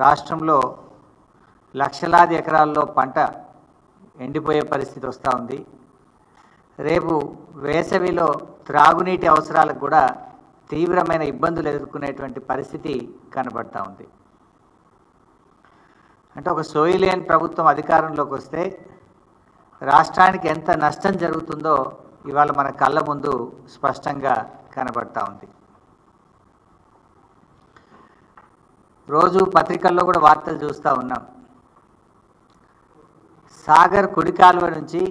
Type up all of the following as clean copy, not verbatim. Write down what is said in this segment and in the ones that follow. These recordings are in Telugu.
రాష్ట్రంలో లక్షలాది ఎకరాల్లో పంట ఎండిపోయే పరిస్థితి వస్తూ ఉంది. రేపు వేసవిలో త్రాగునీటి అవసరాలకు కూడా తీవ్రమైన ఇబ్బందులు ఎదుర్కొనేటువంటి పరిస్థితి కనబడతా ఉంది. అంటే ఒక సోయిలేని ప్రభుత్వం అధికారంలోకి వస్తే రాష్ట్రానికి ఎంత నష్టం జరుగుతుందో ఇవాళ మన కళ్ళ ముందు స్పష్టంగా కనబడతా ఉంది. రోజు పత్రికల్లో కూడా వార్తలు చూస్తూ ఉన్నాం. సాగర్ కుడి కాలువ నుంచి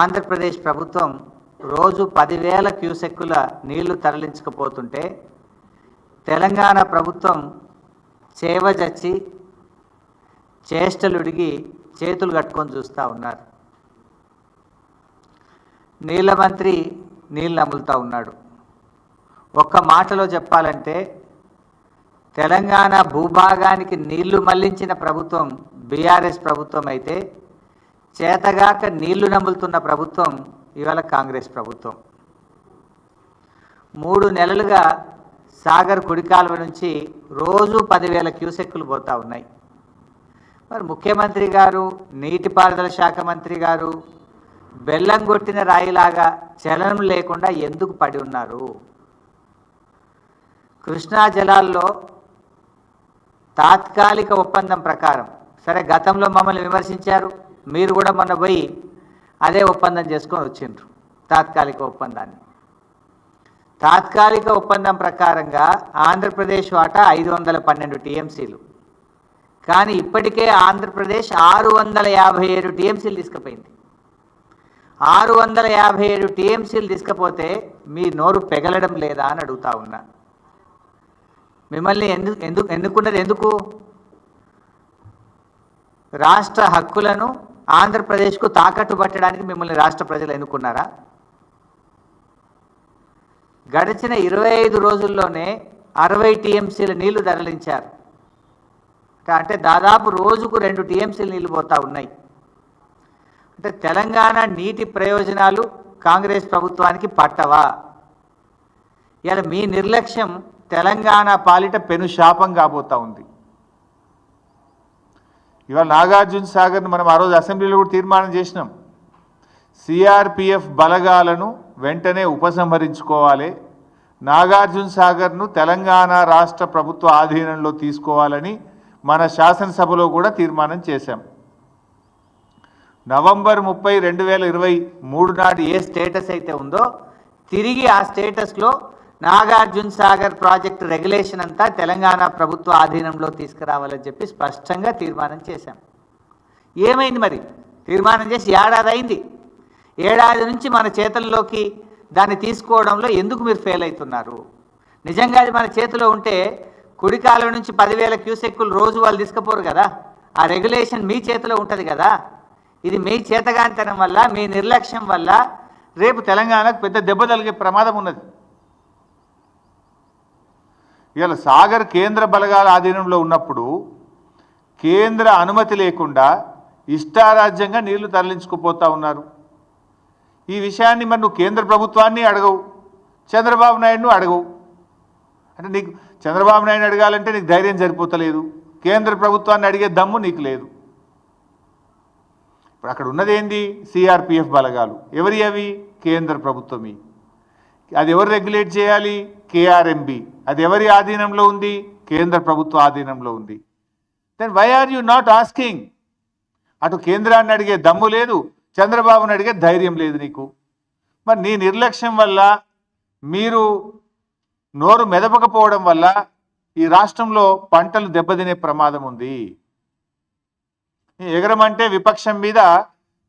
ఆంధ్రప్రదేశ్ ప్రభుత్వం రోజు 10,000 క్యూసెక్కుల నీళ్లు తరలించకపోతుంటే తెలంగాణ ప్రభుత్వం చేవజచ్చి చేష్టలుడిగి చేతులు కట్టుకొని చూస్తూ ఉన్నారు. నీళ్ళ మంత్రి నీళ్ళు నములుతూ ఉన్నాడు. ఒక్క మాటలో చెప్పాలంటే తెలంగాణ భూభాగానికి నీళ్లు మళ్లించిన ప్రభుత్వం బీఆర్ఎస్ ప్రభుత్వం అయితే చేతగాక నీళ్లు నములుతున్న ప్రభుత్వం ఇవాళ కాంగ్రెస్ ప్రభుత్వం. 3 నెలలుగా సాగర్ కుడి కాలువ నుంచి రోజు 10,000 క్యూసెక్కులు పోతూ ఉన్నాయి. మరి ముఖ్యమంత్రి గారు, నీటిపారుదల శాఖ మంత్రి గారు బెల్లం కొట్టిన రాయిలాగా చలనం లేకుండా ఎందుకు పడి ఉన్నారు? కృష్ణా జలాల్లో తాత్కాలిక ఒప్పందం ప్రకారం, సరే గతంలో మమ్మల్ని విమర్శించారు, మీరు కూడా మొన్న పోయి అదే ఒప్పందం చేసుకొని వచ్చిండ్రు. తాత్కాలిక ఒప్పందం ప్రకారంగా ఆంధ్రప్రదేశ్ వాటా 512 టీఎంసీలు, కానీ ఇప్పటికే ఆంధ్రప్రదేశ్ 657 టీఎంసీలు తీసుకుపోయింది. 657 టీఎంసీలు తీసుకపోతే మీ నోరు పెగలడం లేదా అని అడుగుతా ఉన్నా. మిమ్మల్ని ఎన్నుకున్నది ఎందుకు? రాష్ట్ర హక్కులను ఆంధ్రప్రదేశ్కు తాకట్టు పట్టడానికి మిమ్మల్ని రాష్ట్ర ప్రజలు ఎన్నుకున్నారా? గడిచిన 25 రోజుల్లోనే 60 టీఎంసీల నీళ్లు తరలించారు. అంటే దాదాపు రోజుకు 2 టీఎంసీల నీళ్లు పోతా ఉన్నాయి. అంటే తెలంగాణ నీటి ప్రయోజనాలు కాంగ్రెస్ ప్రభుత్వానికి పట్టవా? ఇలా మీ నిర్లక్ష్యం తెలంగాణ పాలిట పెను శాపం కాబోతా ఉంది. ఇవాళ నాగార్జున సాగర్ను మనం ఆ రోజు అసెంబ్లీలో కూడా తీర్మానం చేసినాం. సిఆర్పిఎఫ్ బలగాలను వెంటనే ఉపసంహరించుకోవాలి, నాగార్జున సాగర్ను తెలంగాణ రాష్ట్ర ప్రభుత్వ ఆధీనంలో తీసుకోవాలని మన శాసనసభలో కూడా తీర్మానం చేశాం. నవంబర్ 30, 2023 నాడు ఏ స్టేటస్ అయితే ఉందో తిరిగి ఆ స్టేటస్లో నాగార్జున సాగర్ ప్రాజెక్టు రెగ్యులేషన్ అంతా తెలంగాణ ప్రభుత్వ ఆధీనంలో తీసుకురావాలని చెప్పి స్పష్టంగా తీర్మానం చేశాం. ఏమైంది మరి? తీర్మానం చేసి ఏడాది అయింది. ఏడాది నుంచి మన చేతుల్లోకి దాన్ని తీసుకోవడంలో ఎందుకు మీరు ఫెయిల్ అవుతున్నారు? నిజంగా అది మన చేతిలో ఉంటే కుడి కాలువ నుంచి 10,000 క్యూసెక్కులు రోజు వాళ్ళు తీసుకుపోరు కదా. ఆ రెగ్యులేషన్ మీ చేతిలో ఉంటుంది కదా. ఇది మీ చేతగానితనం వల్ల, మీ నిర్లక్ష్యం వల్ల రేపు తెలంగాణకు పెద్ద దెబ్బ తగిలే ప్రమాదం ఉన్నది. ఇవాళ సాగర్ కేంద్ర బలగాల ఆధీనంలో ఉన్నప్పుడు కేంద్ర అనుమతి లేకుండా ఇష్టారాజ్యంగా నీళ్లు తరలించుకుపోతూ ఉన్నారు. ఈ విషయాన్ని మరి నువ్వు కేంద్ర ప్రభుత్వాన్ని అడగవు, చంద్రబాబు నాయుడును అడగవు. అంటే నీకు చంద్రబాబు నాయుడు అడగాలంటే నీకు ధైర్యం సరిపోతలేదు, కేంద్ర ప్రభుత్వాన్ని అడిగే దమ్ము నీకు లేదు. ఇప్పుడు అక్కడ ఉన్నది ఏంది? సిఆర్పిఎఫ్ బలగాలు. ఎవరి అవి? కేంద్ర ప్రభుత్వమి. అది ఎవరు రెగ్యులేట్ చేయాలి? కేఆర్ఎంబి. అది ఎవరి ఆధీనంలో ఉంది? కేంద్ర ప్రభుత్వ ఆధీనంలో ఉంది. Then why are you not asking? అటు కేంద్రాన్ని అడిగే దమ్ము లేదు, చంద్రబాబుని అడిగే ధైర్యం లేదు నీకు. మరి నీ నిర్లక్ష్యం వల్ల, మీరు నోరు మెదపకపోవడం వల్ల ఈ రాష్ట్రంలో పంటలు దెబ్బతినే ప్రమాదం ఉంది. ఎగరమంటే విపక్షం మీద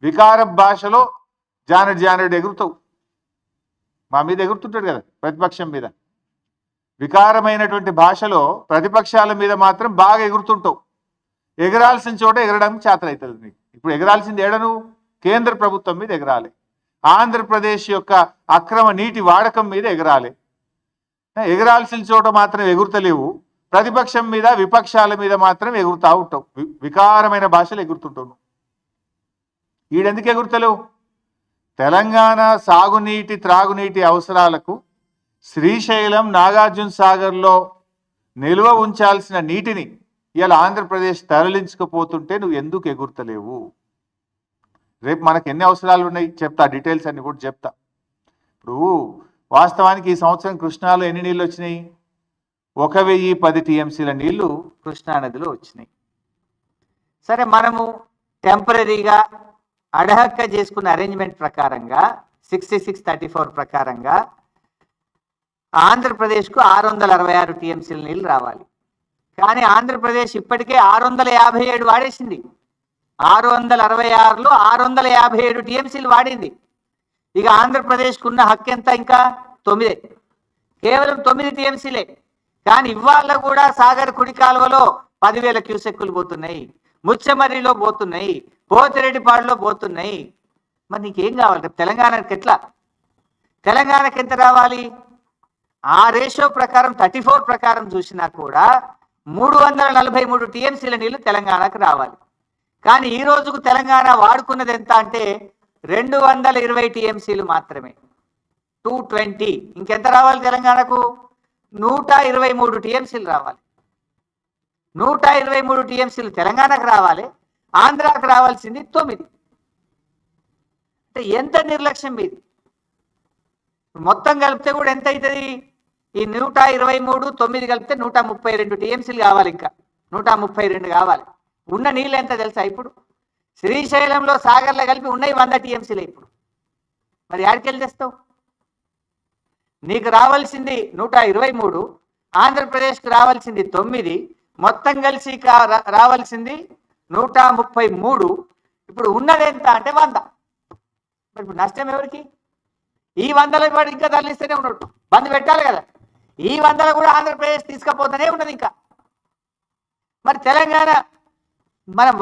వికార భాషలో జానడు ఎగురుతావు. మా మీద ఎగురుతుంటాడు కదా ప్రతిపక్షం మీద. వికారమైనటువంటి భాషలో ప్రతిపక్షాల మీద మాత్రం బాగా ఎగురుతుంటావు. ఎగరాల్సిన చోట ఎగరడానికి చేతనవుతుంది నీకు. ఇప్పుడు ఎగరాల్సింది ఏడను? కేంద్ర ప్రభుత్వం మీద ఎగరాలి, ఆంధ్రప్రదేశ్ యొక్క అక్రమ నీటి వాడకం మీద ఎగరాలి. ఎగరాల్సిన చోట మాత్రం ఎగురుతలేవు, ప్రతిపక్షం మీద విపక్షాల మీద మాత్రం ఎగురుతూ ఉంటావు. వికారమైన భాషలు ఎగురుతుంటావు. ఈడెందుకు ఎగురుతలేవు? తెలంగాణ సాగునీటి త్రాగునీటి అవసరాలకు శ్రీశైలం నాగార్జున సాగర్లో నిల్వ ఉంచాల్సిన నీటిని ఇలా ఆంధ్రప్రదేశ్ తరలించకపోతుంటే నువ్వు ఎందుకు ఎగురుతలేవు? రేపు మనకు ఎన్ని అవసరాలు ఉన్నాయి చెప్తా, డీటెయిల్స్ అన్ని కూడా చెప్తా. ఇప్పుడు వాస్తవానికి ఈ సంవత్సరం కృష్ణాలో ఎన్ని నీళ్ళు వచ్చినాయి? 1010 టీఎంసీల నీళ్లు కృష్ణానదిలో వచ్చినాయి. సరే, మనము టెంపరీగా అడహక్క చేసుకున్న అరేంజ్మెంట్ ప్రకారంగా 6634 ప్రకారంగా ఆంధ్రప్రదేశ్కు 666 టీఎంసీల నీళ్ళు రావాలి. కానీ ఆంధ్రప్రదేశ్ ఇప్పటికే 657 వాడేసింది. 666లో 657 టీఎంసీలు వాడింది. ఇక ఆంధ్రప్రదేశ్కు ఉన్న హక్కు ఎంత? ఇంకా 9, కేవలం 9 టీఎంసీలే. కానీ ఇవాళ కూడా సాగర్ కుడి కాలువలో 10,000 క్యూసెక్కులు పోతున్నాయి, ముచ్చమర్రిలో పోతున్నాయి, పోతిరెడ్డిపాడులో పోతున్నాయి. మరి నీకేం కావాలి? రేపు తెలంగాణకి ఎట్లా? తెలంగాణకి ఎంత రావాలి? ఆ రేషియో ప్రకారం 34 ప్రకారం చూసినా కూడా 343 టీఎంసీల నీళ్లు తెలంగాణకు రావాలి. కానీ ఈ రోజుకు తెలంగాణ వాడుకున్నది ఎంత అంటే 220 టీఎంసీలు మాత్రమే, 220. ఇంకెంత రావాలి తెలంగాణకు? 123 టీఎంసీలు రావాలి. 123 టీఎంసీలు తెలంగాణకు రావాలి, ఆంధ్రాకు రావాల్సింది 9. అంటే ఎంత నిర్లక్ష్యం మీది? మొత్తం కలిపితే కూడా ఎంత అవుతుంది? ఈ 123 9 కలిపితే 132 టీఎంసీలు కావాలి. ఇంకా 132 కావాలి. ఉన్న నీళ్ళు ఎంత తెలుసా? ఇప్పుడు శ్రీశైలంలో సాగర్లో కలిపి ఉన్నాయి 100 టీఎంసీలు. ఇప్పుడు మరి యాడికెళ్ళి తెస్తావు? నీకు రావాల్సింది 123, ఆంధ్రప్రదేశ్కి రావాల్సింది 9, మొత్తం కలిసి రావాల్సింది 133. ఇప్పుడు ఉన్నది ఎంత అంటే 100. మరి ఇప్పుడు నష్టం ఎవరికి? ఈ 100 వాడు ఇంకా తరలిస్తూనే ఉన్నాడు, బంద్ పెట్టాలి కదా. ఈ 100 కూడా ఆంధ్రప్రదేశ్ తీసుకుపోతూనే ఉన్నది ఇంకా. మరి తెలంగాణ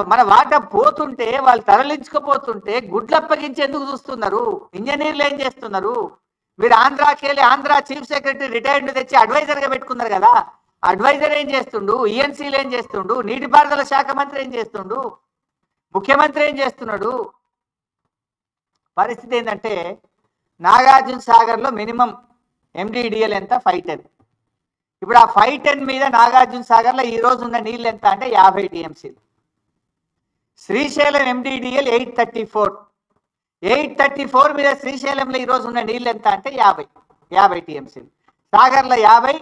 మన వాటా పోతుంటే, వాళ్ళు తరలించుకపోతుంటే గుడ్లప్పగించి ఎందుకు చూస్తున్నారు? ఇంజనీర్లు ఏం చేస్తున్నారు? మీరు ఆంధ్రాకి వెళ్ళి ఆంధ్ర చీఫ్ సెక్రటరీ రిటైర్డ్ తెచ్చి అడ్వైజర్గా పెట్టుకున్నారు కదా. అడ్వైజర్ ఏం చేస్తుండు? ఈఎన్సీలు ఏం చేస్తుండు? నీటిపారుదల శాఖ మంత్రి ఏం చేస్తుండు? ముఖ్యమంత్రి ఏం చేస్తున్నాడు? పరిస్థితి ఏంటంటే నాగార్జున సాగర్లో మినిమం ఎండిడిఎల్ ఎంత? 510. ఇప్పుడు ఆ 510 మీద నాగార్జున సాగర్లో ఈ రోజు ఉన్న నీళ్ళు ఎంత అంటే 50 టీఎంసీలు. శ్రీశైలం ఎండిడిఎల్ 834 మీద శ్రీశైలంలో ఈ రోజు ఉన్న నీళ్ళు ఎంత అంటే 50 టీఎంసీలు. సాగర్లో 50,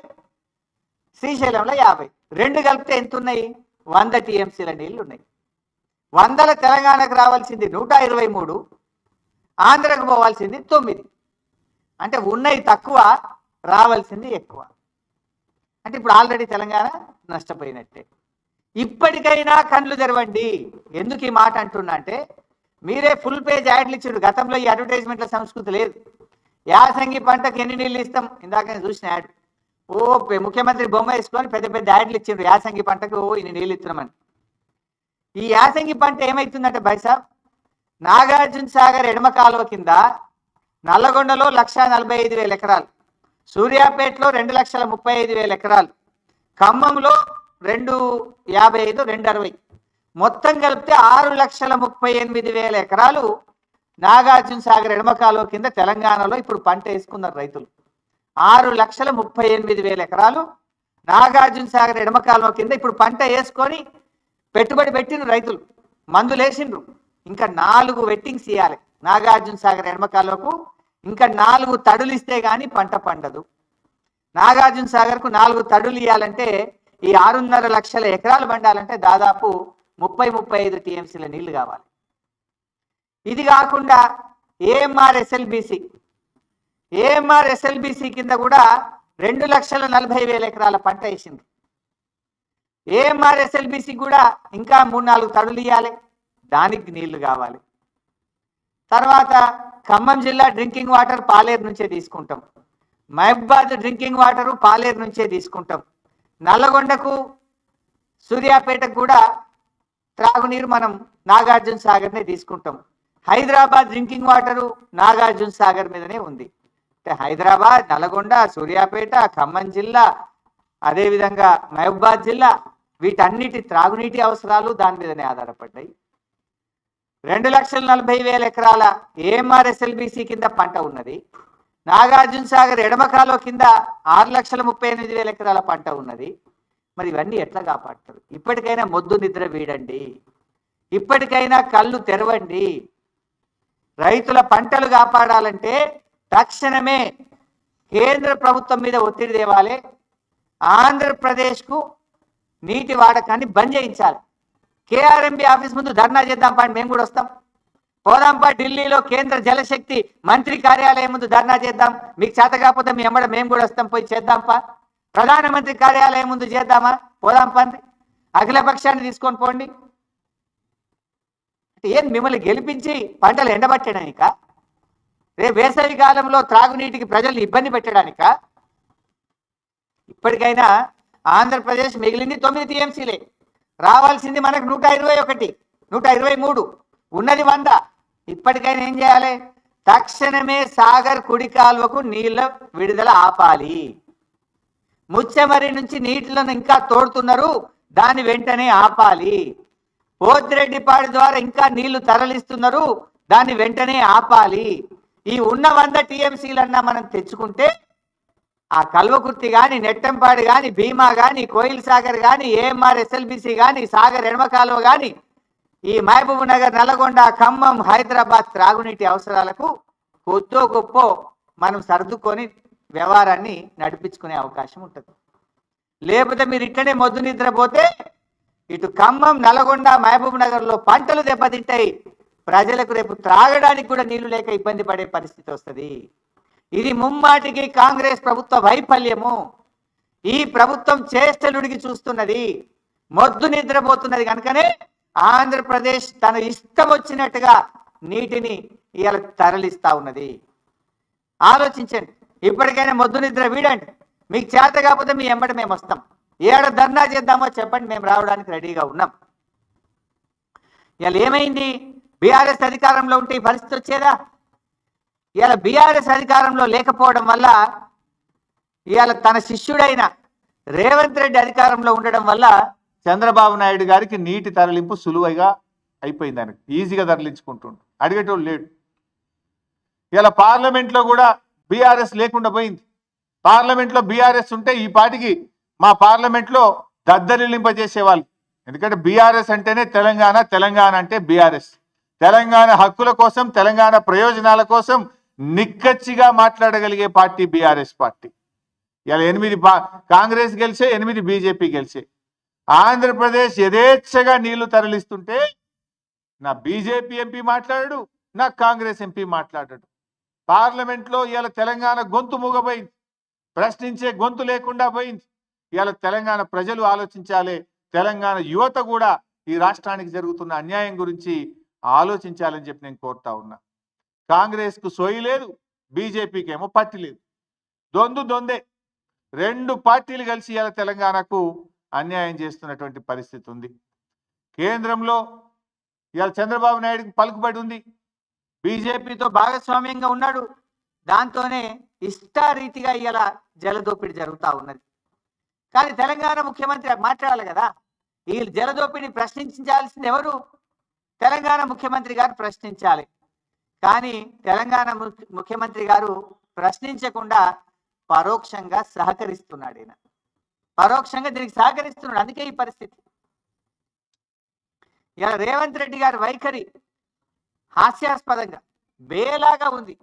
శ్రీశైలంలో 50, రెండు కలిపితే ఎంత ఉన్నాయి? 100 టీఎంసీల నీళ్ళు ఉన్నాయి. 100 తెలంగాణకు రావాల్సింది 123, ఆంధ్రకు పోవాల్సింది 9. అంటే ఉన్నాయి తక్కువ, రావాల్సింది ఎక్కువ. అంటే ఇప్పుడు ఆల్రెడీ తెలంగాణ నష్టపోయినట్టే. ఇప్పటికైనా కళ్ళు తెరవండి. ఎందుకు ఈ మాట అంటున్నా అంటే, మీరే ఫుల్ పేజ్ యాడ్లు ఇచ్చారు. గతంలో ఈ అడ్వర్టైజ్మెంట్ల సంస్కృతి లేదు. యాసంగి పంటకు ఎన్ని నీళ్ళు ఇస్తాం? ఇందాక నేను చూసిన యాడ్. ముఖ్యమంత్రి బొమ్మ వేసుకొని పెద్ద పెద్ద యాడ్లు ఇచ్చిండ్రు. యాసంగి పంటకు ఇన్ని నీళ్ళు ఇస్తున్నామని. ఈ యాసంగి పంట ఏమవుతుందంటే బైసాబ్, నాగార్జున సాగర్ ఎడమ కాలువ కింద నల్లగొండలో 1,45,000 ఎకరాలు, సూర్యాపేటలో 2,35,000 ఎకరాలు, ఖమ్మంలో 255, 260, మొత్తం కలిపితే 6,38,000 ఎకరాలు నాగార్జున సాగర్ ఎడమ కాలువ కింద తెలంగాణలో ఇప్పుడు పంట వేసుకున్నారు రైతులు. 6,38,000 ఎకరాలు నాగార్జున సాగర్ ఎడమ కాలువ కింద ఇప్పుడు పంట వేసుకొని పెట్టుబడి పెట్టిన రైతులు, మందులు వేసిండ్రు. ఇంకా 4 వెట్టింగ్స్ ఇవ్వాలి నాగార్జున సాగర్ ఎడమ కాలువకు. ఇంకా 4 తడులు ఇస్తే కానీ పంట పండదు. నాగార్జున సాగర్కు 4 తడులు ఇవ్వాలంటే ఈ 6.5 లక్షల ఎకరాలు పండాలంటే దాదాపు 30-35 టీఎంసీల నీళ్లు కావాలి. ఇది కాకుండా ఏఎంఆర్ ఎస్ఎల్బిసి కింద కూడా 2,40,000 ఎకరాల పంట వేసింది. ఏఎంఆర్ ఎస్ఎల్బిసి కూడా ఇంకా 3-4 తడులు ఇవ్వాలి, దానికి నీళ్లు కావాలి. తర్వాత ఖమ్మం జిల్లా డ్రింకింగ్ వాటర్ పాలేరు నుంచే తీసుకుంటాం. మహబూబాద్ డ్రింకింగ్ వాటర్ పాలేరు నుంచే తీసుకుంటాం. నల్లగొండకు సూర్యాపేటకు కూడా త్రాగునీరు మనం నాగార్జున సాగర్నే తీసుకుంటాం. హైదరాబాద్ డ్రింకింగ్ వాటరు నాగార్జున సాగర్ మీదనే ఉంది. అంటే హైదరాబాద్, నల్గొండ, సూర్యాపేట, ఖమ్మం జిల్లా, అదేవిధంగా మహబూబాద్ జిల్లా, వీటన్నిటి త్రాగునీటి అవసరాలు దాని మీదనే ఆధారపడ్డాయి. 2,40,000 ఎకరాల ఏఎంఆర్ ఎస్ఎల్బిసి కింద పంట ఉన్నది. నాగార్జున సాగర్ ఎడమ కాలువ కింద 6,38,000 ఎకరాల పంట ఉన్నది. మరి ఇవన్నీ ఎట్లా కాపాడతారు? ఇప్పటికైనా మొద్దు నిద్ర వీడండి, ఇప్పటికైనా కళ్ళు తెరవండి. రైతుల పంటలు కాపాడాలంటే తక్షణమే కేంద్ర ప్రభుత్వం మీద ఒత్తిడి తేవాలి. ఆంధ్రప్రదేశ్కు నీటి వాడకాన్ని బంద్ చేయించాలి. కేఆర్ఎంబి ఆఫీస్ ముందు ధర్నా చేద్దాం పాండి, మేము కూడా వస్తాం. పోదాంపా ఢిల్లీలో కేంద్ర జలశక్తి మంత్రి కార్యాలయం ముందు ధర్నా చేద్దాం. మీకు చేత కాకపోతే మీ ఎమ్మడ మేము కూడా వస్తాం, పోయి చేద్దాంపా. ప్రధానమంత్రి కార్యాలయం ముందు చేద్దామా? పోదాంపండి. అఖిల పక్షాన్ని తీసుకొని పోండి. ఏం మిమ్మల్ని గెలిపించి పంటలు ఎండబట్టడానిక? రేపు వేసవి కాలంలో త్రాగునీటికి ప్రజల్ని ఇబ్బంది పెట్టడానిక? ఇప్పటికైనా ఆంధ్రప్రదేశ్ మిగిలింది 9 టీఎంసీలే, రావాల్సింది మనకు 121, 123, ఉన్నది 100. ఇప్పటికైనా ఏం చేయాలి? తక్షణమే సాగర్ కుడి కాలువకు నీళ్ళ విడుదల ఆపాలి. ముచ్చెమరి నుంచి నీటిలను ఇంకా తోడుతున్నారు, దాన్ని వెంటనే ఆపాలి. పోతిరెడ్డిపాడు ద్వారా ఇంకా నీళ్లు తరలిస్తున్నారు, దాన్ని వెంటనే ఆపాలి. ఈ ఉన్న 100 టీఎంసీలన్నా మనం తెచ్చుకుంటే ఆ కల్వకుర్తి కానీ, నెట్టంపాడు కానీ, భీమా కానీ, కోయిల్ సాగర్ కానీ, ఏఎంఆర్ ఎస్ఎల్బిసి కానీ, సాగర్ ఎడమ కాలువ కానీ, ఈ మహబూబ్ నగర్, నల్గొండ, ఖమ్మం, హైదరాబాద్ త్రాగునీటి అవసరాలకు కొద్దో గొప్ప మనం సర్దుకొని వ్యవహారాన్ని నడిపించుకునే అవకాశం ఉంటుంది. లేకపోతే మీరు ఇట్లనే మొద్దు నిద్రపోతే ఇటు ఖమ్మం, నల్గొండ, మహబూబ్ నగర్లో పంటలు దెబ్బతింటాయి. ప్రజలకు రేపు త్రాగడానికి కూడా నీళ్లు లేక ఇబ్బంది పడే పరిస్థితి వస్తుంది. ఇది ముమ్మాటికి కాంగ్రెస్ ప్రభుత్వ వైఫల్యము. ఈ ప్రభుత్వం చేష్టలుడికి చూస్తున్నది, మొద్దు నిద్రపోతున్నది. కనుకనే ఆంధ్రప్రదేశ్ తన ఇష్టం వచ్చినట్టుగా నీటిని ఇవాళ తరలిస్తా ఉన్నది. ఆలోచించండి. ఇప్పటికైనా మొద్దు నిద్ర వీడండి. మీకు చేత కాకపోతే మీ ఎంబడి మేము వస్తాం. ఏడ ధర్నా చేద్దామో చెప్పండి, మేము రావడానికి రెడీగా ఉన్నాం. ఇవాళ ఏమైంది? బీఆర్ఎస్ అధికారంలో ఉంటే ఈ పరిస్థితి వచ్చేదా? ఇవాళ బీఆర్ఎస్ అధికారంలో లేకపోవడం వల్ల, ఇవాళ తన శిష్యుడైన రేవంత్ రెడ్డి అధికారంలో ఉండడం వల్ల చంద్రబాబు నాయుడు గారికి నీటి తరలింపు సులువుగా అయిపోయింది. ఆయనకు ఈజీగా తరలించుకుంటుండు, అడిగేటోళ్ళు లేడు. ఇలా పార్లమెంట్లో కూడా బీఆర్ఎస్ లేకుండా పోయింది. పార్లమెంట్లో బీఆర్ఎస్ ఉంటే ఈ పాటికి మా పార్లమెంట్లో దద్దరిల్లింపజేసేవాళ్ళు. ఎందుకంటే బీఆర్ఎస్ అంటేనే తెలంగాణ, తెలంగాణ అంటే బీఆర్ఎస్. తెలంగాణ హక్కుల కోసం, తెలంగాణ ప్రయోజనాల కోసం నిక్కచ్చిగా మాట్లాడగలిగే పార్టీ బీఆర్ఎస్ పార్టీ. ఇలా 8 కాంగ్రెస్ గెలిచే, 8 బీజేపీ గెలిచే. ఆంధ్రప్రదేశ్ యథేచ్ఛగా నీళ్లు తరలిస్తుంటే నా బీజేపీ ఎంపీ మాట్లాడాడు, నా కాంగ్రెస్ ఎంపీ మాట్లాడాడు. పార్లమెంట్లో ఇవాళ తెలంగాణ గొంతు మూగపోయింది, ప్రశ్నించే గొంతు లేకుండా పోయింది. ఇవాళ తెలంగాణ ప్రజలు ఆలోచించాలి, తెలంగాణ యువత కూడా ఈ రాష్ట్రానికి జరుగుతున్న అన్యాయం గురించి ఆలోచించాలని చెప్పి నేను కోరుతా ఉన్నా. కాంగ్రెస్కు సోయి లేదు, బీజేపీకి ఏమో పట్టి లేదు. దొందే 2 పార్టీలు కలిసి ఇవాళ తెలంగాణకు అన్యాయం చేస్తున్నటువంటి పరిస్థితి ఉంది. కేంద్రంలో ఇవాళ చంద్రబాబు నాయుడుకి పలుకుబడి ఉంది, బీజేపీతో భాగస్వామ్యంగా ఉన్నాడు. దాంతోనే ఇష్టారీతిగా ఇలా జలదోపిడి జరుగుతూ ఉన్నది. కానీ తెలంగాణ ముఖ్యమంత్రి మాట్లాడాలి కదా. ఈ జలదోపిడిని ప్రశ్నించాల్సింది ఎవరు? తెలంగాణ ముఖ్యమంత్రి గారు ప్రశ్నించాలి. కానీ తెలంగాణ ముఖ్యమంత్రి గారు ప్రశ్నించకుండా పరోక్షంగా సహకరిస్తున్నాడు. ఈయన పరోక్షంగా దీనికి సహకరిస్తున్నాడు. అందుకే ఈ పరిస్థితి. ఇలా రేవంత్ రెడ్డి గారి వైఖరి హాస్యాస్పదంగా బేలాగా ఉంది.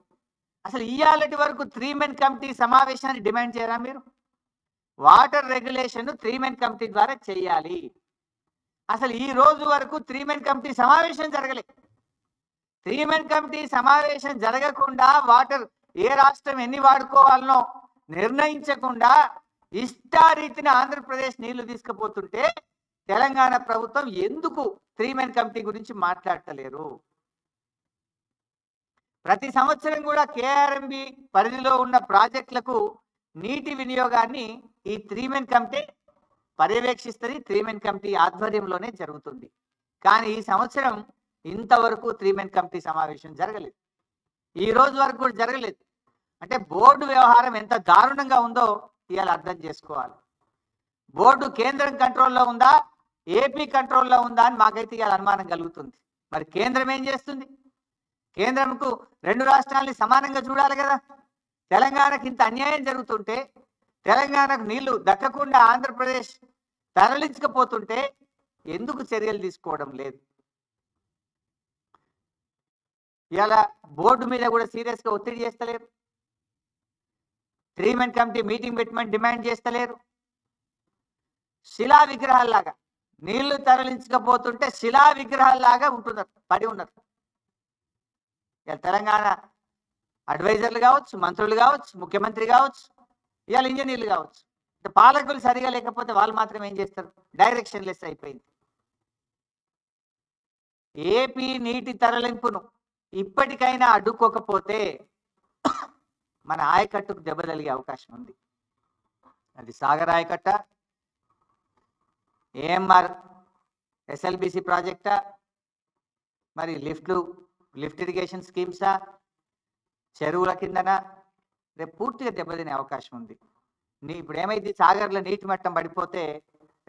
అసలు ఇయాలటి వరకు 3 మెన్ కమిటీ సమావేశాన్ని డిమాండ్ చేయరా మీరు? వాటర్ రెగ్యులేషన్ 3 మెన్ కమిటీ ద్వారా చేయాలి. అసలు ఈ రోజు వరకు 3 మెన్ కమిటీ సమావేశం జరగలేదు. 3 మెన్ కమిటీ సమావేశం జరగకుండా వాటర్ ఏ రాష్ట్రం ఎన్ని వాడుకోవాలనో నిర్ణయించకుండా ఇష్టారీతిన ఆంధ్రప్రదేశ్ నీళ్లు తీసుకుపోతుంటే తెలంగాణ ప్రభుత్వం ఎందుకు 3 మెన్ కమిటీ గురించి మాట్లాడతలేరు? ప్రతి సంవత్సరం కూడా కేఆర్ఎంబి పరిధిలో ఉన్న ప్రాజెక్టులకు నీటి వినియోగాన్ని ఈ 3 మెన్ కమిటీ పర్యవేక్షిస్తుంది. 3 మెన్ కమిటీ ఆధ్వర్యంలోనే జరుగుతుంది. కానీ ఈ సంవత్సరం ఇంతవరకు 3 మెన్ కమిటీ సమావేశం జరగలేదు. ఈ రోజు వరకు కూడా జరగలేదు. అంటే బోర్డు వ్యవహారం ఎంత దారుణంగా ఉందో ఇవాళ అర్థం చేసుకోవాలి. బోర్డు కేంద్రం కంట్రోల్లో ఉందా, ఏపీ కంట్రోల్లో ఉందా అని మాకైతే ఇవాళ అనుమానం కలుగుతుంది. మరి కేంద్రం ఏం చేస్తుంది? కేంద్రంకు 2 రాష్ట్రాలని సమానంగా చూడాలి కదా. తెలంగాణకి ఇంత అన్యాయం జరుగుతుంటే, తెలంగాణకు నీళ్లు దక్కకుండా ఆంధ్రప్రదేశ్ తరలించకపోతుంటే ఎందుకు చర్యలు తీసుకోవడం లేదు? ఇలా బోర్డు మీద కూడా సీరియస్గా ఒత్తిడి చేస్తలేరు. 3 మెన్ కమిటీ మీటింగ్ పెట్టమని డిమాండ్ చేస్తలేరు. శిలా విగ్రహాల్లాగా నీళ్లు తరలించకపోతుంటే శిలా విగ్రహాల్లాగా ఉంటున్నారు, పడి ఉన్నారు. ఇలా తెలంగాణ అడ్వైజర్లు కావచ్చు, మంత్రులు కావచ్చు, ముఖ్యమంత్రి కావచ్చు, ఇవాళ ఇంజనీర్లు కావచ్చు. పాలకులు సరిగా లేకపోతే వాళ్ళు మాత్రం ఏం చేస్తారు? డైరెక్షన్ లెస్ అయిపోయింది. ఏపీ నీటి తరలింపును ఇప్పటికైనా అడ్డుకోకపోతే మన ఆయకట్టుకు దెబ్బ తగిలే అవకాశం ఉంది. అది సాగర్ ఆయకట్ట, ఏఎంఆర్ ఎస్ఎల్బిసి ప్రాజెక్టా, మరి లిఫ్ట్ ఇరిగేషన్ స్కీమ్సా, చెరువుల కిందన రేపు పూర్తిగా దెబ్బతినే అవకాశం ఉంది. ఇప్పుడు ఏమైంది, సాగర్లో నీటి మట్టం పడిపోతే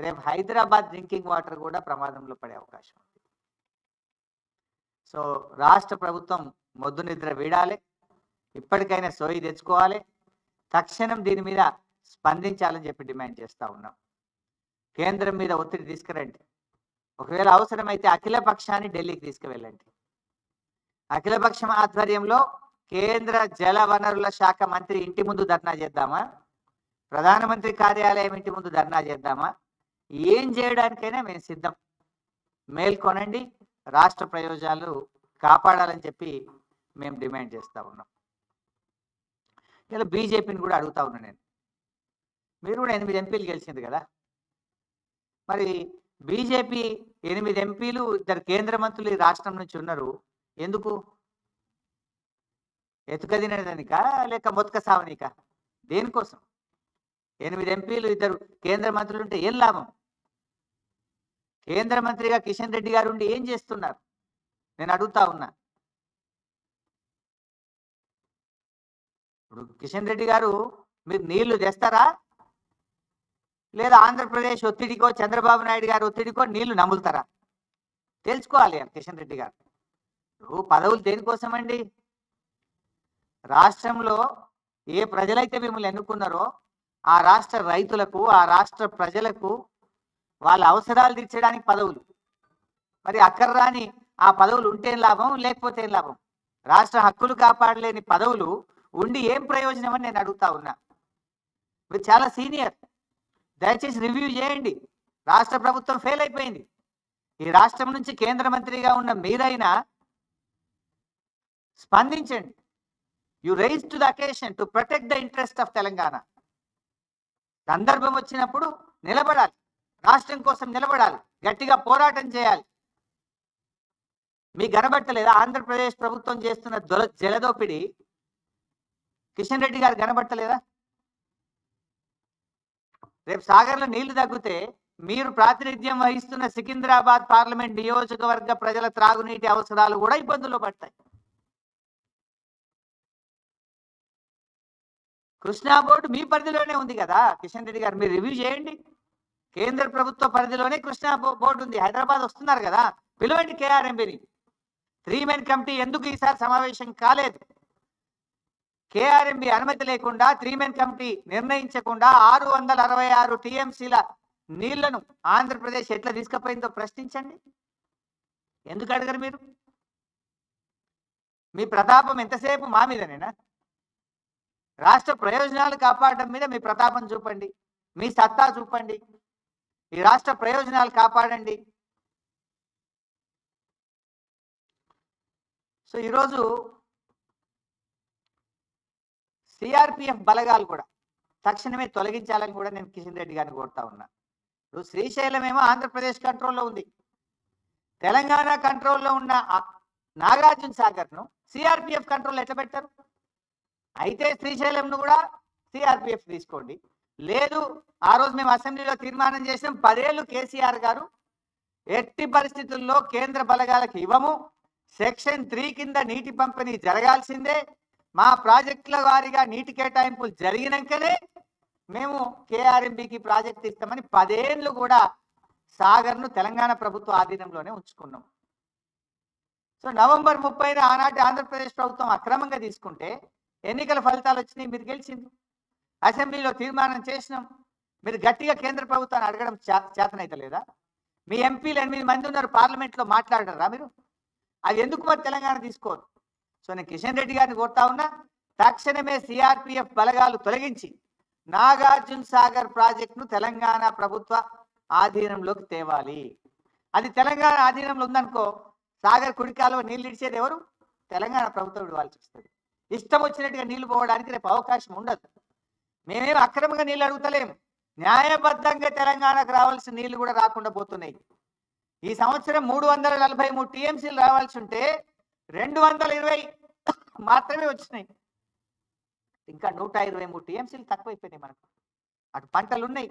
రేపు హైదరాబాద్ డ్రింకింగ్ వాటర్ కూడా ప్రమాదంలో పడే అవకాశం ఉంది. సో రాష్ట్ర ప్రభుత్వం మొద్దు నిద్ర వీడాలి, ఇప్పటికైనా సోయి తెచ్చుకోవాలి, తక్షణం దీని మీద స్పందించాలని చెప్పి డిమాండ్ చేస్తూ ఉన్నాం. కేంద్రం మీద ఒత్తిడి తీసుకురండి. ఒకవేళ అవసరమైతే అఖిలపక్షాన్ని ఢిల్లీకి తీసుకువెళ్ళండి. అఖిలపక్షం ఆధ్వర్యంలో కేంద్ర జల వనరుల శాఖ మంత్రి ఇంటి ముందు ధర్నా చేద్దామా, ప్రధానమంత్రి కార్యాలయం ఇంటి ముందు ధర్నా చేద్దామా, ఏం చేయడానికైనా మేము సిద్ధం. మేల్కొనండి, రాష్ట్ర ప్రయోజనాలు కాపాడాలని చెప్పి మేము డిమాండ్ చేస్తూ ఉన్నాం. ఇలా బీజేపీని కూడా అడుగుతా ఉన్నా నేను, మీరు కూడా 8 ఎంపీలు గెలిచింది కదా, మరి బీజేపీ 8 ఎంపీలు, 2 కేంద్ర మంత్రులు ఈ రాష్ట్రం నుంచి ఉన్నారు, ఎందుకు? ఎతుకదినడానికా లేక మొత్క సావనికా? దేనికోసం? 8 ఎంపీలు, 2 కేంద్ర మంత్రులు ఉంటే ఏం లాభం? కేంద్ర మంత్రిగా కిషన్ రెడ్డి గారు ఉండి ఏం చేస్తున్నారు? నేను అడుగుతా ఉన్నా. ఇప్పుడు కిషన్ రెడ్డి గారు మీరు నీళ్లు తెస్తారా, లేదా ఆంధ్రప్రదేశ్ ఒత్తిడికో చంద్రబాబు నాయుడు గారు ఒత్తిడికో నీళ్లు నమ్ములుతారా? తెలుసుకోవాలి కిషన్ రెడ్డి గారు. పదవులు దేనికోసం అండి? రాష్ట్రంలో ఏ ప్రజలైతే మిమ్మల్ని ఎన్నుకున్నారో ఆ రాష్ట్ర రైతులకు, ఆ రాష్ట్ర ప్రజలకు వాళ్ళ అవసరాలు తీర్చడానికి పదవులు. మరి అక్కర్రాని ఆ పదవులు ఉంటే లాభం, లేకపోతే ఏం లాభం? రాష్ట్ర హక్కులు కాపాడలేని పదవులు ఉండి ఏం ప్రయోజనం అని నేను అడుగుతా ఉన్నా. మీరు చాలా సీనియర్, దయచేసి రివ్యూ చేయండి. రాష్ట్ర ప్రభుత్వం ఫెయిల్ అయిపోయింది. ఈ రాష్ట్రం నుంచి కేంద్ర మంత్రిగా ఉన్న మీరైనా స్పందించండి. You rise to the occasion to protect the interest of Telangana. సందర్భం వచ్చినప్పుడు నిలబడాలి, రాష్ట్రం కోసం నిలబడాలి, గట్టిగా పోరాటం చేయాలి. మీకు కనబట్టలేదా ఆంధ్రప్రదేశ్ ప్రభుత్వం చేస్తున్న జలదోపిడి? కిషన్ రెడ్డి గారు కనబట్టలేదా? రేపు సాగర్లో నీళ్లు తగ్గితే మీరు ప్రాతినిధ్యం వహిస్తున్న సికింద్రాబాద్ పార్లమెంట్ నియోజకవర్గ ప్రజల త్రాగునీటి అవసరాలు కూడా ఇబ్బందుల్లో పడతాయి. కృష్ణా బోర్డు మీ పరిధిలోనే ఉంది కదా కిషన్ రెడ్డి గారు, మీరు రివ్యూ చేయండి. కేంద్ర ప్రభుత్వ పరిధిలోనే కృష్ణా బోర్డు ఉంది. హైదరాబాద్ వస్తున్నారు కదా, పిలవండి కేఆర్ఎంబీని. 3 మెన్ కమిటీ ఎందుకు ఈసారి సమావేశం కాలేదు? కేఆర్ఎంబీ అనుమతి లేకుండా 3 మెన్ కమిటీ నిర్ణయించకుండా 666 టీఎంసీల నీళ్లను ఆంధ్రప్రదేశ్ ఎట్లా తీసుకుపోయిందో ప్రశ్నించండి. ఎందుకు అడగరు మీరు? మీ ప్రతాపం ఎంతసేపు మా మీదనేనా? రాష్ట్ర ప్రయోజనాలు కాపాడడం మీద మీ ప్రతాపం చూపండి, మీ సత్తా చూపండి. ఈ రాష్ట్ర ప్రయోజనాలు కాపాడండి. సో ఈరోజు సిఆర్పిఎఫ్ బలగాలు కూడా తక్షణమే తొలగించాలని కూడా నేను కిషన్ రెడ్డి గారిని కోరుతా ఉన్నా. ఇప్పుడు శ్రీశైలం ఏమో ఆంధ్రప్రదేశ్ కంట్రోల్లో ఉంది, తెలంగాణ కంట్రోల్లో ఉన్న నాగార్జున సాగర్ను సిఆర్పిఎఫ్ కంట్రోల్ ఎట్లా పెట్టారు? అయితే శ్రీశైలంను కూడా సిఆర్పిఎఫ్ తీసుకోండి. లేదు, ఆ రోజు మేము అసెంబ్లీలో తీర్మానం చేసాం, 10 ఏళ్ళు కేసీఆర్ గారు ఎట్టి పరిస్థితుల్లో కేంద్ర బలగాలకు ఇవ్వము, సెక్షన్ 3 కింద నీటి పంపిణీ జరగాల్సిందే, మా ప్రాజెక్టుల వారీగా నీటి కేటాయింపులు జరిగినాకనే మేము కేఆర్ఎంబీకి ప్రాజెక్ట్ ఇస్తామని 10 ఏళ్ళు కూడా సాగర్ను తెలంగాణ ప్రభుత్వ ఆధీనంలోనే ఉంచుకున్నాం. సో నవంబర్ 30న ఆనాటి ఆంధ్రప్రదేశ్ ప్రభుత్వం అక్రమంగా తీసుకుంటే ఎన్నికల ఫలితాలు వచ్చినాయి, మీరు గెలిచింది. అసెంబ్లీలో తీర్మానం చేసినాం, మీరు గట్టిగా కేంద్ర ప్రభుత్వాన్ని అడగడం చేతనైతే లేదా? మీ ఎంపీలు 8 మంది ఉన్నారు పార్లమెంట్లో, మాట్లాడరా మీరు? అది ఎందుకు మరి తెలంగాణ తీసుకోరు? సో నేను కిషన్ రెడ్డి గారిని కోరుతా ఉన్నా, తక్షణమే సిఆర్పిఎఫ్ బలగాలు తొలగించి నాగార్జున సాగర్ ప్రాజెక్టును తెలంగాణ ప్రభుత్వ ఆధీనంలోకి తేవాలి. అది తెలంగాణ ఆధీనంలో ఉందనుకో, సాగర్ కుడికాలువ నీళ్ళు ఇడిచేది ఎవరు? తెలంగాణ ప్రభుత్వం ఇవ్వాల్సి వస్తుంది. ఇష్టం వచ్చినట్టుగా నీళ్లు పోవడానికి రేపు అవకాశం ఉండదు. మేమేం అక్రమంగా నీళ్ళు అడుగుతలేము, న్యాయబద్ధంగా తెలంగాణకు రావాల్సిన నీళ్లు కూడా రాకుండా పోతున్నాయి. ఈ సంవత్సరం 343 టీఎంసీలు రావాల్సి ఉంటే 220 మాత్రమే వచ్చినాయి. ఇంకా 123 టీఎంసీలు తక్కువైపోయినాయి మనకు. అటు పంటలు ఉన్నాయి,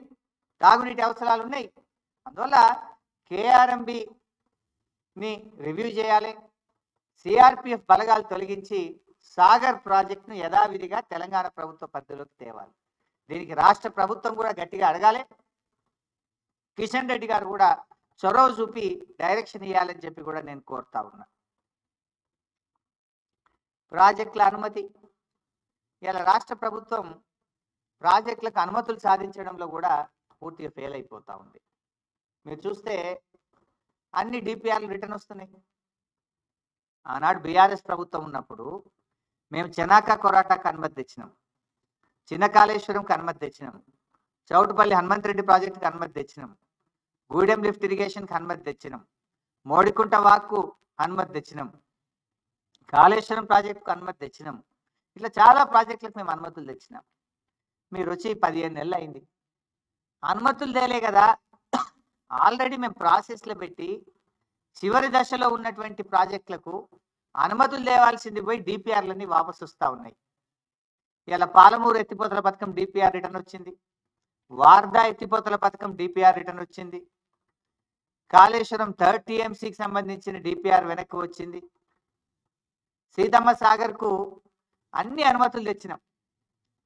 తాగునీటి అవసరాలు ఉన్నాయి. అందువల్ల కేఆర్ఎంబిని రివ్యూ చేయాలి, సిఆర్పిఎఫ్ బలగాలు తొలగించి సాగర్ ప్రాజెక్టును యథావిధిగా తెలంగాణ ప్రభుత్వ పరిధిలోకి తేవాలి. దీనికి రాష్ట్ర ప్రభుత్వం కూడా గట్టిగా అడగాలి. కిషన్ రెడ్డి గారు కూడా చొరవ చూపి డైరెక్షన్ ఇవ్వాలని చెప్పి కూడా నేను కోరుతా ఉన్నా. ప్రాజెక్టుల అనుమతి, ఇలా రాష్ట్ర ప్రభుత్వం ప్రాజెక్టులకు అనుమతులు సాధించడంలో కూడా పూర్తిగా ఫెయిల్ అయిపోతూ ఉంది. మీరు చూస్తే అన్ని డిపిఆర్లు రిటర్న్ వస్తున్నాయి. ఆనాడు బీఆర్ఎస్ ప్రభుత్వం ఉన్నప్పుడు మేము చెనాక కొరాటాకు అనుమతి తెచ్చినాం, చిన్న కాళేశ్వరంకి అనుమతి తెచ్చినాం, చౌటుపల్లి హనుమంతరెడ్డి ప్రాజెక్టుకి అనుమతి తెచ్చినాం, గూడెం లిఫ్ట్ ఇరిగేషన్కి అనుమతి తెచ్చినాం, మోడికుంట వాక్కు అనుమతి తెచ్చినాం, కాళేశ్వరం ప్రాజెక్టుకు అనుమతి తెచ్చినాం. ఇట్లా చాలా ప్రాజెక్టులకు మేము అనుమతులు తెచ్చినాం. మీరు వచ్చి 15 నెలలు అయింది, అనుమతులు తేలే కదా. ఆల్రెడీ మేము ప్రాసెస్లో పెట్టి చివరి దశలో ఉన్నటువంటి ప్రాజెక్టులకు అనుమతులు తేవాల్సింది పోయి డిపిఆర్లన్నీ వాపసు వస్తూ ఉన్నాయి. ఇలా పాలమూరు ఎత్తిపోతల పథకం డిపిఆర్ రిటర్న్ వచ్చింది, వార్దా ఎత్తిపోతల పథకం డిపిఆర్ రిటర్న్ వచ్చింది, కాళేశ్వరం 3rd టీఎంసీకి సంబంధించిన డిపిఆర్ వెనక్కి వచ్చింది, సీతమ్మ సాగర్కు అన్ని అనుమతులు తెచ్చినాం.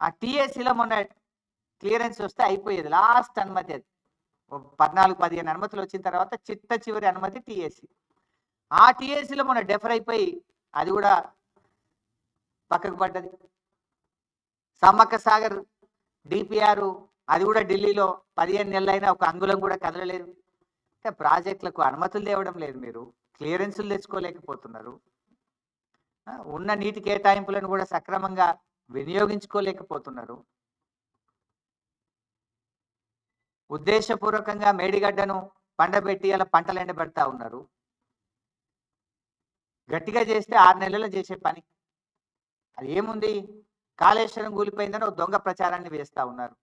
ఆ టీఎస్సీలో మొన్న క్లియరెన్స్ వస్తే అయిపోయేది, లాస్ట్ అనుమతి అది. 14-15 అనుమతులు వచ్చిన తర్వాత చిట్ట చివరి అనుమతి టీఎస్సీ. ఆ టీఎస్సీలో మొన్న డెఫర్ అయిపోయి అది కూడా పక్కకు పడ్డది. సమ్మక్క సాగర్ డిపిఆర్ అది కూడా ఢిల్లీలో 15 నెలలైనా ఒక అంగుళం కూడా కదలలేదు. అంటే ప్రాజెక్టులకు అనుమతులు తేవడం లేదు, మీరు క్లియరెన్సులు తెచ్చుకోలేకపోతున్నారు, ఉన్న నీటి కేటాయింపులను కూడా సక్రమంగా వినియోగించుకోలేకపోతున్నారు. ఉద్దేశపూర్వకంగా మేడిగడ్డను పండబెట్టి అలా పంటలు ఎండబెడతా ఉన్నారు. గట్టిగా చేస్తే 6 నెలల్లో చేసే పని అది ఏముంది? కాళేశ్వరం కూలిపోయిందని ఒక దొంగ ప్రచారాన్ని వేస్తూ ఉన్నారు.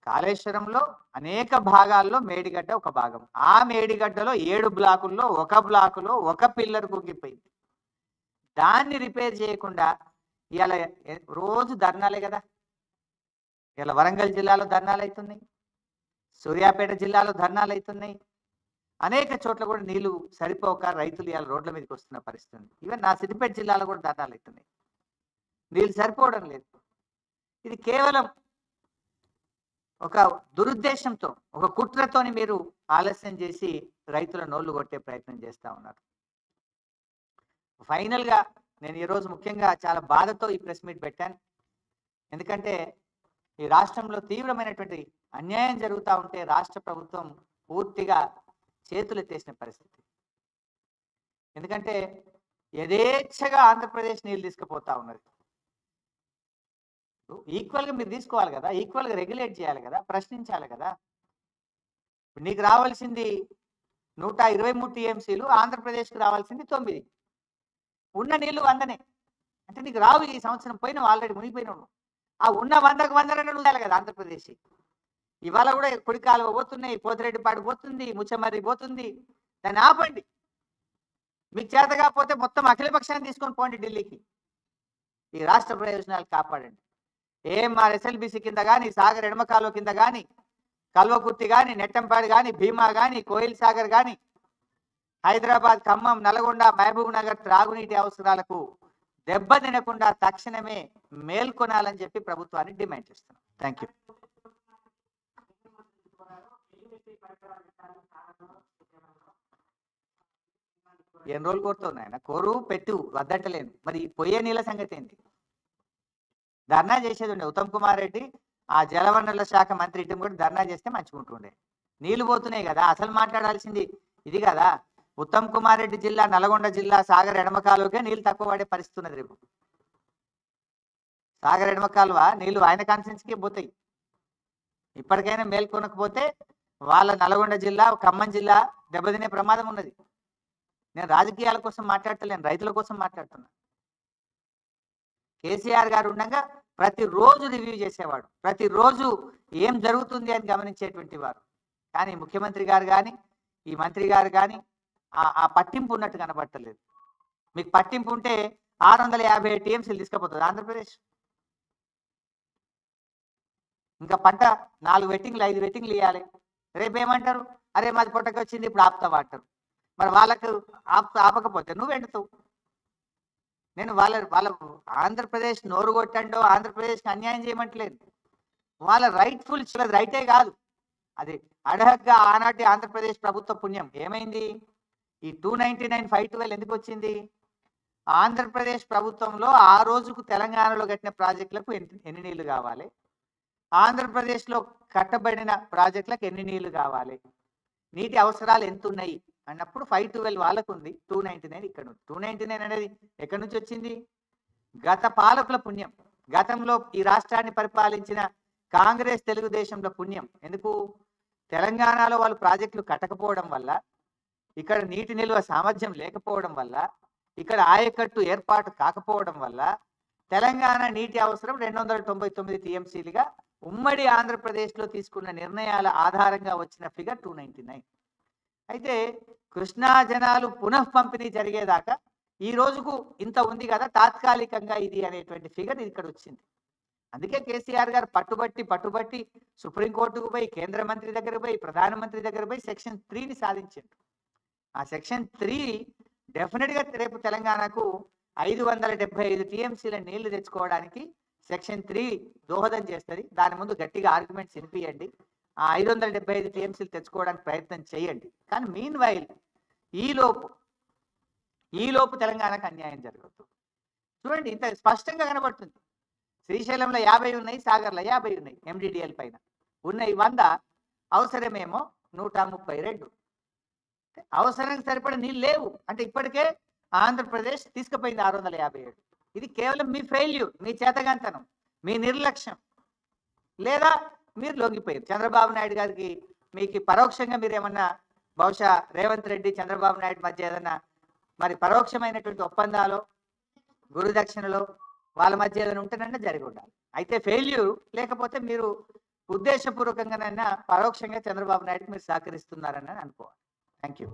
కాళేశ్వరంలో అనేక భాగాల్లో మేడిగడ్డ ఒక భాగం. ఆ మేడిగడ్డలో 7 బ్లాకుల్లో ఒక బ్లాకులో ఒక పిల్లర్ కూలిపోయింది. దాన్ని రిపేర్ చేయకుండా ఇవాళ రోజు ధర్నాలే కదా. ఇలా వరంగల్ జిల్లాలో ధర్నాలు అవుతున్నాయి, సూర్యాపేట జిల్లాలో ధర్నాలు అవుతున్నాయి, అనేక చోట్ల కూడా నీళ్లు సరిపోక రైతులు ఇవాళ రోడ్ల మీదకి వస్తున్న పరిస్థితి ఉంది. ఈవెన్ నా సిద్దిపేట జిల్లాలో కూడా ధర్నాలు అవుతున్నాయి, నీళ్ళు సరిపోవడం లేదు. ఇది కేవలం ఒక దురుద్దేశంతో, ఒక కుట్రతోని మీరు ఆలస్యం చేసి రైతుల నోళ్లు కొట్టే ప్రయత్నం చేస్తూ ఉన్నారు. ఫైనల్గా నేను ఈరోజు ముఖ్యంగా చాలా బాధతో ఈ ప్రెస్ మీట్ పెట్టాను. ఎందుకంటే ఈ రాష్ట్రంలో తీవ్రమైనటువంటి అన్యాయం జరుగుతూ ఉంటే రాష్ట్ర ప్రభుత్వం పూర్తిగా చేతులు ఎత్తేసిన పరిస్థితి. ఎందుకంటే యథేచ్ఛగా ఆంధ్రప్రదేశ్ నీళ్ళు తీసుకుపోతా ఉన్నది. ఈక్వల్గా మీరు తీసుకోవాలి కదా, ఈక్వల్గా రెగ్యులేట్ చేయాలి కదా, ప్రశ్నించాలి కదా. నీకు రావాల్సింది 123 టీఎంసీలు, ఆంధ్రప్రదేశ్కి రావాల్సింది 9. ఉన్న నీళ్లు 100నే అంటే నీకు రావు. ఈ సంవత్సరం పోయినావు, ఆల్రెడీ మునిగిపోయినావు. ఆ ఉన్న 100కు 100 ఉండాలి కదా ఆంధ్రప్రదేశ్. ఇవాళ కూడా కుడి కాలువ పోతున్నాయి, పోతిరెడ్డిపాడు పోతుంది, ముచ్చమర్రి పోతుంది. దాన్ని ఆపండి. మీకు చేత కాకపోతే మొత్తం అఖిలపక్షాన్ని తీసుకొని పోండి ఢిల్లీకి. ఈ రాష్ట్ర ప్రయోజనాలు కాపాడండి. ఏఎంఆర్ ఎస్ఎల్బిసి కింద కానీ, సాగర్ ఎడమ కాలువ కింద కానీ, కల్వకుర్తి కానీ, నెట్టంపాడు కానీ, భీమా కానీ, కోయిల్ సాగర్ కానీ, హైదరాబాద్, ఖమ్మం, నల్గొండ, మహబూబ్ నగర్ త్రాగునీటి అవసరాలకు దెబ్బ తినకుండా తక్షణమే మేల్కొనాలని చెప్పి ప్రభుత్వాన్ని డిమాండ్ చేస్తున్నాం. Thank you. ఎన్ని రోజులు కోరుతున్నాయన? కోరు పెట్టు, వద్దట్టలేను. మరి పోయే నీళ్ళ సంగతి ఏంటి? ధర్నా చేసేది ఉండే ఉత్తమ్ కుమార్ రెడ్డి ఆ జలవనరుల శాఖ మంత్రి ఇటు కూడా ధర్నా చేస్తే మంచిగుంటుండే. నీళ్లు పోతున్నాయి కదా, అసలు మాట్లాడాల్సింది ఇది కదా. ఉత్తమ్ కుమార్ రెడ్డి జిల్లా, నల్గొండ జిల్లా సాగర్ ఎడమ కాలువకే నీళ్లు తక్కువ పడే పరిస్థితి ఉన్నది. రేపు సాగర్ ఎడమ కాలువ నీళ్లు ఆయన కాన్ఫరెన్స్కే పోతాయి. ఇప్పటికైనా మేల్కొనకపోతే వాళ్ళ నల్గొండ జిల్లా, ఖమ్మం జిల్లా దెబ్బతినే ప్రమాదం ఉన్నది. నేను రాజకీయాల కోసం మాట్లాడతలేను, రైతుల కోసం మాట్లాడుతున్నా. కేసీఆర్ గారు ఉండగా ప్రతిరోజు రివ్యూ చేసేవాడు, ప్రతిరోజు ఏం జరుగుతుంది అని గమనించేటువంటి వారు. కానీ ముఖ్యమంత్రి గారు కానీ ఈ మంత్రి గారు కానీ ఆ పట్టింపు ఉన్నట్టు కనబడతలేదు. మీకు పట్టింపు ఉంటే 650 టీఎంసీలు తీసుకుపోతుంది ఆంధ్రప్రదేశ్. ఇంకా పంట 4 వెట్టింగ్లు 5 వెట్టింగ్లు ఇవ్వాలి. రేపు ఏమంటారు, అరే మాది పొట్టకి వచ్చింది ఇప్పుడు ఆపుతావా అంటారు. మరి వాళ్ళకు ఆపకపోతే నువ్వు ఎండుతావు. నేను వాళ్ళ ఆంధ్రప్రదేశ్ నోరు కొట్టండో ఆంధ్రప్రదేశ్కి అన్యాయం చేయమంటలేదు. వాళ్ళ రైట్ఫుల్ రైటే కాదు, అది అడహగ్గా ఆనాటి ఆంధ్రప్రదేశ్ ప్రభుత్వ పుణ్యం. ఏమైంది, ఈ 299 512 ఎందుకు వచ్చింది? ఆంధ్రప్రదేశ్ ప్రభుత్వంలో ఆ రోజుకు తెలంగాణలో కట్టిన ప్రాజెక్టులకు ఎన్ని నీళ్లు కావాలి, ఆంధ్రప్రదేశ్లో కట్టబడిన ప్రాజెక్టులకు ఎన్ని నీళ్లు కావాలి, నీటి అవసరాలు ఎంత ఉన్నాయి అన్నప్పుడు 512 వాళ్ళకు ఉంది, 299 ఇక్కడ ఉంది. 299 అనేది ఎక్కడి నుంచి వచ్చింది? గత పాలకుల పుణ్యం, గతంలో ఈ రాష్ట్రాన్ని పరిపాలించిన కాంగ్రెస్ తెలుగుదేశంలో పుణ్యం. ఎందుకు? తెలంగాణలో వాళ్ళు ప్రాజెక్టులు కట్టకపోవడం వల్ల, ఇక్కడ నీటి నిల్వ సామర్థ్యం లేకపోవడం వల్ల, ఇక్కడ ఆయకట్టు ఏర్పాటు కాకపోవడం వల్ల తెలంగాణ నీటి అవసరం 299 టీఎంసీలుగా ఉమ్మడి ఆంధ్రప్రదేశ్లో తీసుకున్న నిర్ణయాల ఆధారంగా వచ్చిన ఫిగర్ 299. అయితే కృష్ణా జనాలు పునః పంపిణీ జరిగేదాకా ఈ రోజుకు ఇంత ఉంది కదా, తాత్కాలికంగా ఇది అనేటువంటి ఫిగర్ ఇక్కడ వచ్చింది. అందుకే కేసీఆర్ గారు పట్టుబట్టి సుప్రీంకోర్టుకు పోయి, కేంద్ర మంత్రి దగ్గర పోయి, ప్రధానమంత్రి దగ్గర పోయి సెక్షన్ 3ని సాధించారు. ఆ సెక్షన్ 3 డెఫినెట్గా రేపు తెలంగాణకు 575 టీఎంసీల నీళ్లు తెచ్చుకోవడానికి సెక్షన్ 3 దోహదం చేస్తుంది. దాని ముందు గట్టిగా ఆర్గ్యుమెంట్స్ వినిపియండి, ఆ 575 టీఎంసీలు తెచ్చుకోవడానికి ప్రయత్నం చేయండి. కానీ మీన్ వైల్ ఈలోపు తెలంగాణకు అన్యాయం జరగదు. చూడండి, ఇంత స్పష్టంగా కనబడుతుంది. శ్రీశైలంలో 50 ఉన్నాయి, సాగర్లో 50 ఉన్నాయి, ఎండిడిఎల్ పైన ఉన్నాయి 100, అవసరమేమో 132. అవసరానికి సరిపడ నీళ్ళు లేవు అంటే ఇప్పటికే ఆంధ్రప్రదేశ్ తీసుకుపోయింది 657. ఇది కేవలం మీ ఫెయిల్యూర్, మీ చేతగాంతనం, మీ నిర్లక్ష్యం, లేదా మీరు లొంగిపోయారు. చంద్రబాబు నాయుడు గారికి మీకు పరోక్షంగా మీరు ఏమన్నా, బహుశా రేవంత్ రెడ్డి చంద్రబాబు నాయుడు మధ్య ఏదన్నా మరి పరోక్షమైనటువంటి ఒప్పందాలు, గురుదక్షిణలో వాళ్ళ మధ్య ఏదైనా ఉంటేనన్నా జరిగి ఉండాలి. అయితే ఫెయిల్యూర్, లేకపోతే మీరు ఉద్దేశపూర్వకంగానైనా పరోక్షంగా చంద్రబాబు నాయుడుకి మీరు సహకరిస్తున్నారని అనుకోవాలి. Thank you.